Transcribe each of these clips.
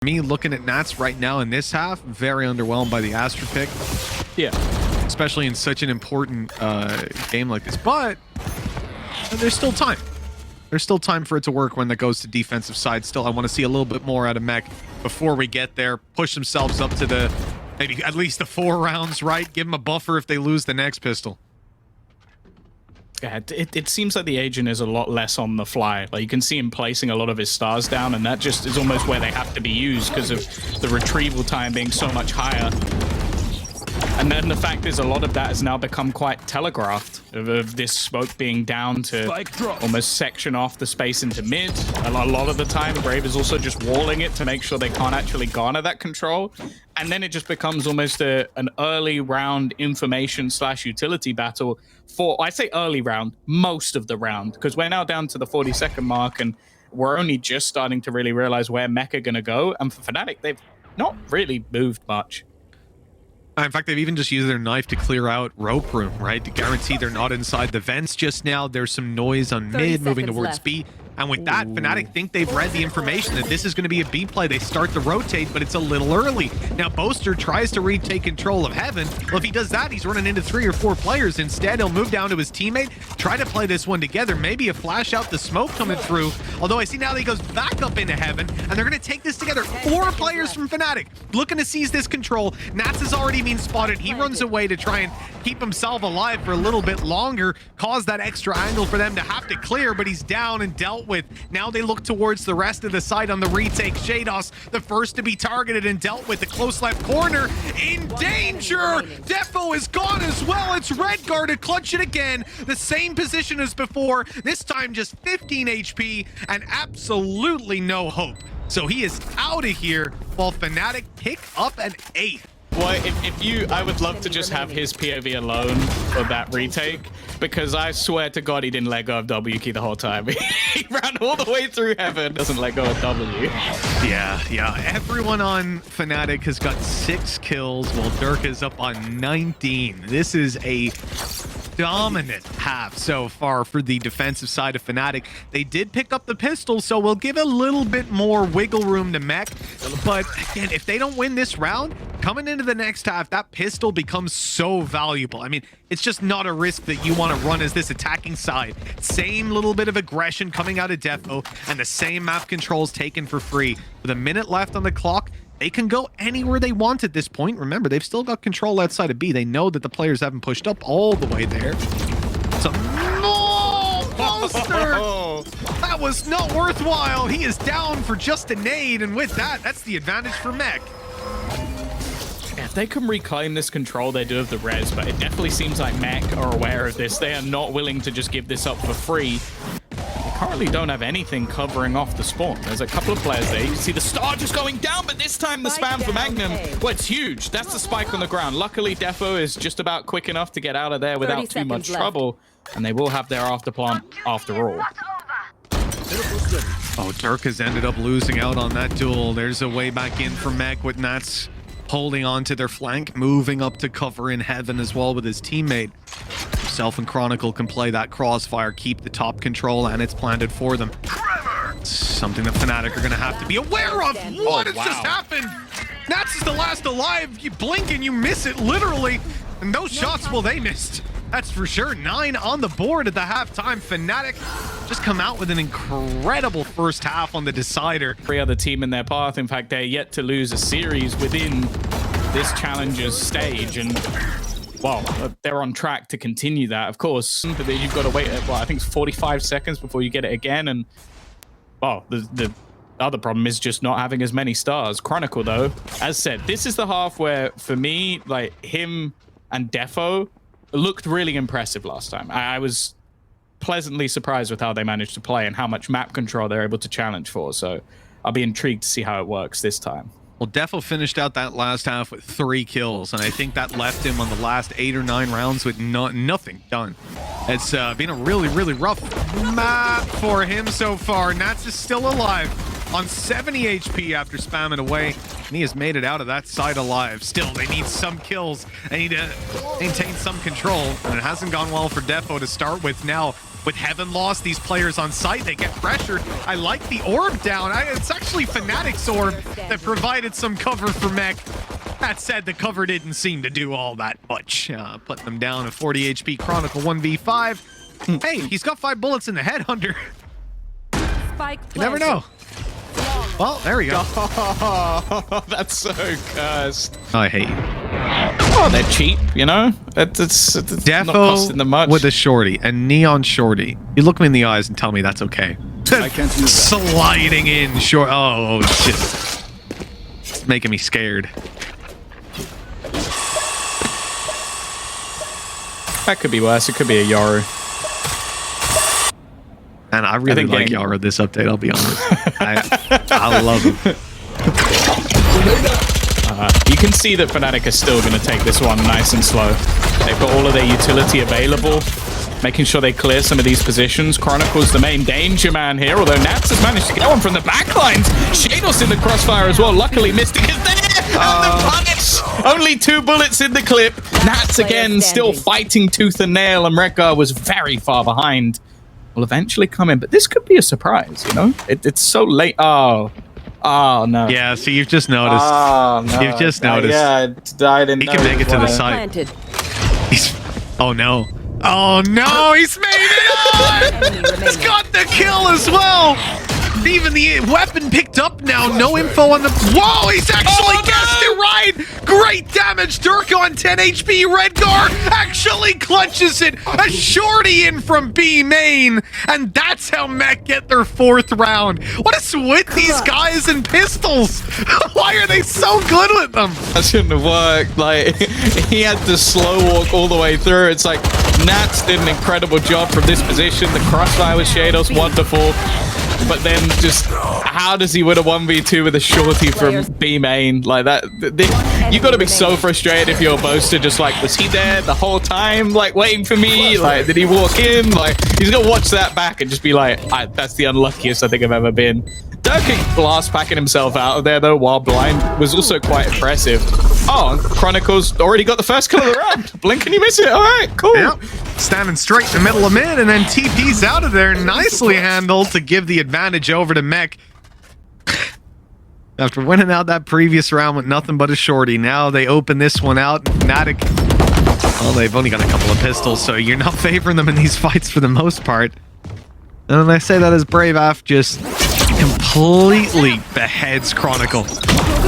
Me looking at Nats right now in this half, very underwhelmed by the Astra pick. Yeah. Especially in such an important game like this. But there's still time. There's still time for it to work when that goes to defensive side. Still, I want to see a little bit more out of Mech before we get there. Push themselves up to the, maybe at least the 4 rounds, right? Give them a buffer if they lose the next pistol. Yeah, it seems like the agent is a lot less on the fly. Like, you can see him placing a lot of his stars down, and that just is almost where they have to be used because of the retrieval time being so much higher. And then the fact is, a lot of that has now become quite telegraphed, of this smoke being down to almost section off the space into mid. A lot of the time, Brave is also just walling it to make sure they can't actually garner that control. And then it just becomes almost an early round information / utility battle for, I say early round, most of the round, because we're now down to the 40-second mark, and we're only just starting to really realize where Mech are going to go. And for Fnatic, they've not really moved much. In fact, they've even just used their knife to clear out rope room, right? To guarantee they're not inside the vents just now. There's some noise on mid moving towards left. B. And with that, Fnatic think they've read the information that this is going to be a B play. They start to rotate, but it's a little early. Now, Boaster tries to retake control of Heaven. Well, if he does that, he's running into 3 or 4 players. Instead, he'll move down to his teammate, try to play this one together. Maybe a flash out the smoke coming through. Although I see now that he goes back up into Heaven, and they're going to take this together. 4 players from Fnatic looking to seize this control. Nats has already been spotted. He runs away to try and keep himself alive for a little bit longer, cause that extra angle for them to have to clear, but he's down and dealt with. Now they look towards the rest of the side on the retake. Shados, the first to be targeted and dealt with. The close left corner in danger. Defo is gone as well. It's Redguard to clutch it again. The same position as before, this time just 15 HP and absolutely no hope. So he is out of here while Fnatic pick up an 8th. Well, I would love to just have his POV alone for that retake, because I swear to God he didn't let go of W key the whole time. He ran all the way through Heaven, doesn't let go of W. Yeah. Everyone on Fnatic has got 6 kills while Dirk is up on 19. This is a dominant half so far for the defensive side of Fnatic. They did pick up the pistol, so we'll give a little bit more wiggle room to Mech. But again, if they don't win this round, coming into the next half, that pistol becomes so valuable. I mean, it's just not a risk that you want to run as this attacking side. Same little bit of aggression coming out of Defo, and the same map controls taken for free. With a minute left on the clock, they can go anywhere they want at this point. Remember, they've still got control outside of B. They know that the players haven't pushed up all the way there. So, no! Monster! That was not worthwhile. He is down for just a nade, and with that, that's the advantage for Mech. If they can reclaim this control, they do have the res, but it definitely seems like Mech are aware of this. They are not willing to just give this up for free. They currently don't have anything covering off the spawn. There's a couple of players there. You can see the star just going down, but this time the spam for Magnum, well, it's huge. That's the spike on the ground. Luckily, Defo is just about quick enough to get out of there without too much trouble, and they will have their afterplant after all. Oh, Dirk has ended up losing out on that duel. There's a way back in for Mech with Nats holding on to their flank, moving up to cover in Heaven as well with his teammate. Himself and Chronicle can play that crossfire, keep the top control, and it's planted for them. Something that Fnatic are going to have to be aware of. What has just happened? Nats is the last alive. You blink and you miss it, literally. And those shots, well, they missed. That's for sure. 9 on the board at the halftime. Fnatic just come out with an incredible first half on the decider. Every other team in their path, in fact, they're yet to lose a series within this challenger's stage, and well, they're on track to continue that, of course. But then you've got to wait, well, I think it's 45 seconds before you get it again, and well, the other problem is just not having as many stars. Chronicle, though, as said, this is the half where, for me, like, him and Defo looked really impressive last time. I was pleasantly surprised with how they managed to play and how much map control they're able to challenge for. So I'll be intrigued to see how it works this time. Well, Defo finished out that last half with 3 kills, and I think that left him on the last 8 or 9 rounds with nothing done. It's been a really, really rough map for him so far. Nats is still alive on 70 HP after spamming away, and he has made it out of that side alive. Still, they need some kills. They need to maintain some control, and it hasn't gone well for Defo to start with. Now, with Heaven lost, these players on site, they get pressured. I like the orb down. It's actually Fnatic's orb that provided some cover for Mech. That said, the cover didn't seem to do all that much. Putting them down a 40 HP Chronicle 1v5. Hey, he's got 5 bullets in the head, Hunter. You never know. Well, there we go. Oh, that's so cursed. I hate you. Oh, they're cheap, you know? It's not costing them much. With a shorty, a neon shorty. You look me in the eyes and tell me that's okay. I can't use that. Sliding in short. Oh, shit. It's making me scared. That could be worse. It could be a Yoru. And I really like Yara this update, I'll be honest. I love him. You can see that Fnatic are still going to take this one nice and slow. They've got all of their utility available, making sure they clear some of these positions. Chronicle's the main danger man here, although Nats has managed to get one from the backlines. Shados in the crossfire as well. Luckily, Mystic is there! And the punish! Only 2 bullets in the clip. Nats again still fighting tooth and nail, and Redgar was very far behind. Will eventually come in, but this could be a surprise, you know? It's so late. Oh, no. Yeah, so you've just noticed. Oh, no. You've just noticed. Yeah, I didn't he can make it to the side. Oh, no. Oh, no, he's made it on! He's got the kill as well! Even the weapon picked up now. No info on the... Whoa, he's actually guessed it right! Great damage. Dirk on 10 HP. Redgar actually clutches it. A shorty in from B main. And that's how Mech get their 4th round. What is with these guys and pistols? Why are they so good with them? That shouldn't have worked. Like, he had to slow walk all the way through. It's like, Nats did an incredible job from this position. The crossfire with Shados, wonderful. But then just, how does he win a 1v2 with a shorty from B main? Like that, you got to be so frustrated if you're a boaster, just like, was he there the whole time, like waiting for me? Like, did he walk in? Like, he's gonna watch that back and just be like, that's the unluckiest I think I've ever been. Dirking blast packing himself out of there though while blind was also quite impressive. Oh, and Chronicle's already got the first kill of the round. Blink and you miss it. All right, cool. Yep. Standing straight in the middle of mid, and then TP's out of there. Nicely handled to give the advantage over to Mech. After winning out that previous round with nothing but a shorty, now they open this one out. Fnatic, well, they've only got a couple of pistols, so you're not favoring them in these fights for the most part. And I say that as Brave Af just completely beheads Chronicle.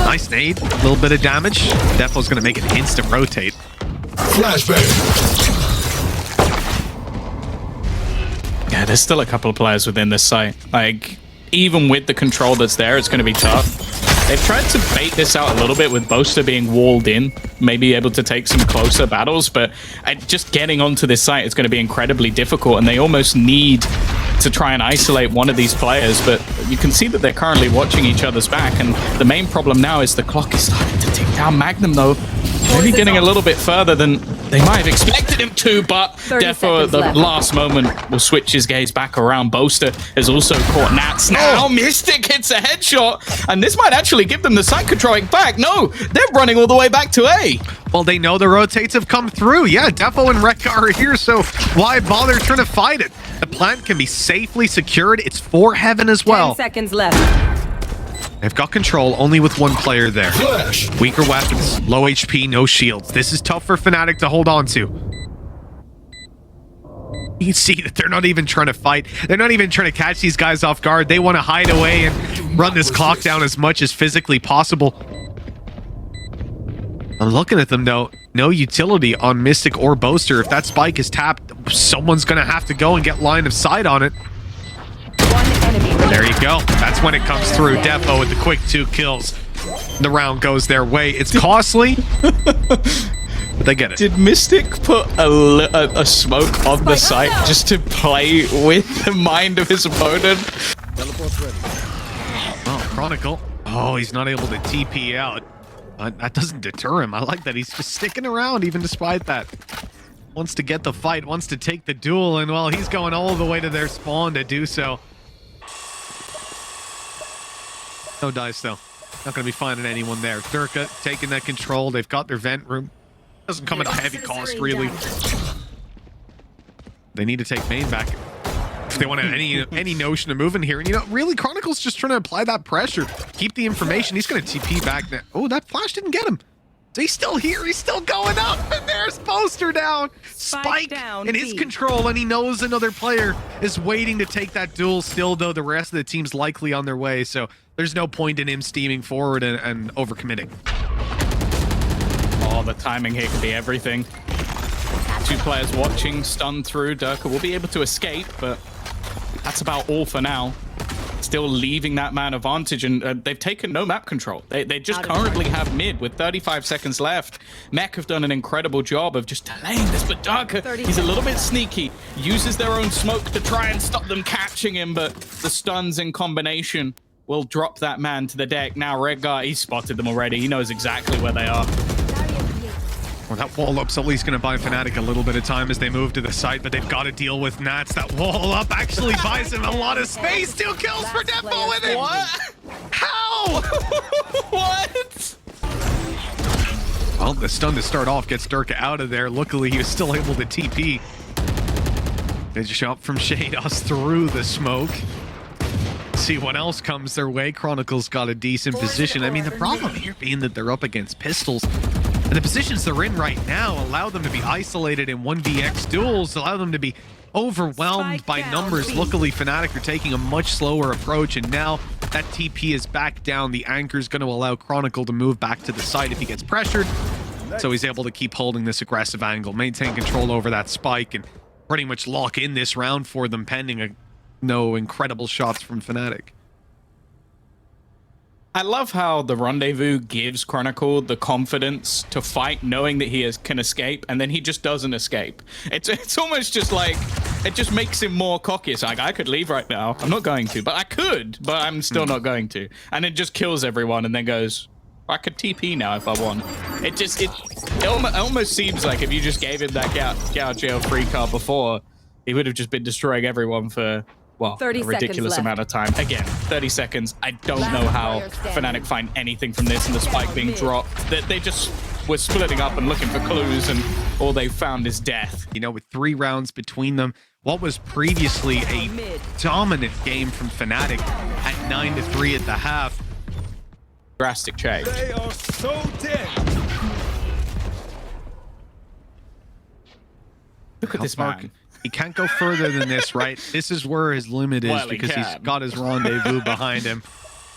Nice nade, a little bit of damage. Defo's going to make an instant rotate. Flashbang. Yeah, there's still a couple of players within this site. Like, even with the control that's there, it's going to be tough. They've tried to bait this out a little bit with Boaster being walled in, maybe able to take some closer battles, but just getting onto this site is going to be incredibly difficult, and they almost need to try and isolate one of these players, but you can see that they're currently watching each other's back, and the main problem now is the clock is starting to tick down. Magnum, though, maybe getting a little bit further than they might have expected him to, but Defo at the last moment will switch his gaze back around. Boaster has also caught Nats now. Mystic hits a headshot, and this might actually give them the site controlling back. No, they're running all the way back to A. Well, they know the rotates have come through. Yeah, Defo and Redgar are here, so why bother trying to fight it? The plant can be safely secured. It's for Heaven as well. 10 seconds left. They've got control only with one player there. Flash. Weaker weapons, low HP, no shields. This is tough for Fnatic to hold on to. You can see that they're not even trying to fight. They're not even trying to catch these guys off guard. They want to hide away and run this clock down as much as physically possible. I'm looking at them though. No utility on Mystic or Boaster. If that spike is tapped, someone's going to have to go and get line of sight on it. There you go. That's when it comes through. Defo with the quick 2 kills. The round goes their way. It's costly, but they get it. Did Mystic put a smoke on the site just to play with the mind of his opponent? Teleport's ready. Oh, Chronicle. Oh, he's not able to TP out. That doesn't deter him. I like that he's just sticking around even despite that. Wants to get the fight, wants to take the duel, and well, he's going all the way to their spawn to do so. No dice, though. Not going to be finding anyone there. Durka taking that control. They've got their vent room. Doesn't come at a heavy cost, really. They need to take main back if they want to have any notion of moving here. And, you know, really, Chronicle's just trying to apply that pressure. Keep the information. He's going to TP back now. Oh, that flash didn't get him. So he's still here. He's still going up. And there's Poster down. Spike in his control. And he knows another player is waiting to take that duel still, though the rest of the team's likely on their way. So there's no point in him steaming forward and overcommitting. Oh, the timing here could be everything. 2 players watching, stunned through. Durka will be able to escape, but that's about all for now. Still leaving that man advantage, and they've taken no map control. They just currently have mid with 35 seconds left. Mech have done an incredible job of just delaying this, but Durka, he's a little bit sneaky. Uses their own smoke to try and stop them catching him, but the stuns in combination will drop that man to the deck. Now Redgar, he's spotted them already. He knows exactly where they are. Well, that wall up's at least going to buy Fnatic a little bit of time as they move to the site, but they've got to deal with Nats. That wall up actually buys him a lot of space. 2 kills for Defo with it. What? How? What? Well, the stun to start off gets Durka out of there. Luckily, he was still able to TP. They just shot from Shados through the smoke. See what else comes their way. Chronicle's got a decent position. I mean, the problem here being that they're up against pistols. And the positions they're in right now allow them to be isolated in 1vx duels, allow them to be overwhelmed by numbers. Luckily, Fnatic are taking a much slower approach, and now that TP is back down. The anchor's going to allow Chronicle to move back to the site if he gets pressured. So he's able to keep holding this aggressive angle, maintain control over that spike, and pretty much lock in this round for them, pending no incredible shots from Fnatic. I love how the rendezvous gives Chronicle the confidence to fight, knowing that he can escape, and then he just doesn't escape. It's almost just like, it just makes him more cocky. It's like, I could leave right now. I'm not going to, but I could, but I'm still not going to. And it just kills everyone and then goes, I could TP now if I want. It almost seems like if you just gave him that get out of jail free card before, he would have just been destroying everyone for, well, a ridiculous amount of time. Again, 30 seconds. I don't know how Fnatic find anything from this and the spike being dropped. They just were splitting up and looking for clues, and all they found is death. You know, with 3 rounds between them, what was previously a dominant game from Fnatic at 9-3 at the half. Drastic change. They are so dead. Look at this man. He can't go further than this, right? This is where his limit is, well, because he's got his rendezvous behind him.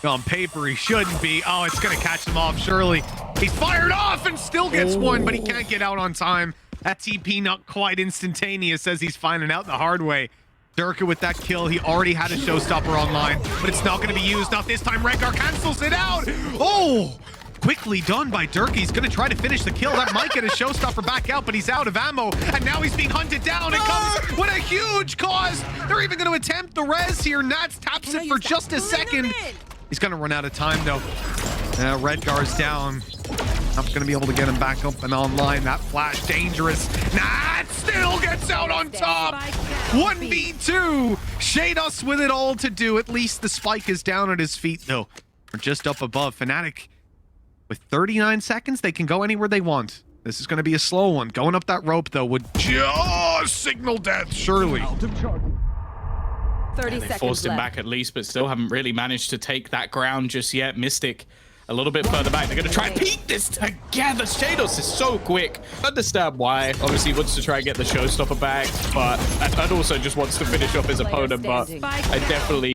On paper, he shouldn't be. Oh, it's going to catch him off, surely. He's fired off and still gets one, but he can't get out on time. That TP not quite instantaneous, as he's finding out the hard way. Durka with that kill. He already had a showstopper online, but it's not going to be used. Not this time. Redgar cancels it out. Oh! Quickly done by Durka. He's going to try to finish the kill. That might get a showstopper back out, but he's out of ammo, and now he's being hunted down. It comes with a huge cost. They're even going to attempt the res here. Nats taps it for just a second. He's going to run out of time, though. Redgar's down. Not going to be able to get him back up and online. That flash dangerous. Nats still gets out on top. 1v2. Shados with it all to do. At least the spike is down at his feet, though. We're just up above. Fnatic, with 39 seconds, they can go anywhere they want. This is going to be a slow one. Going up that rope, though, would just signal death, surely. 30 They seconds forced him left. back at least, but still haven't really managed to take that ground just yet. Mystic a little bit further back. They're going to try and peek this together. Shados is so quick. I understand why. Obviously, he wants to try and get the showstopper back, but and also just wants to finish off his opponent, but I definitely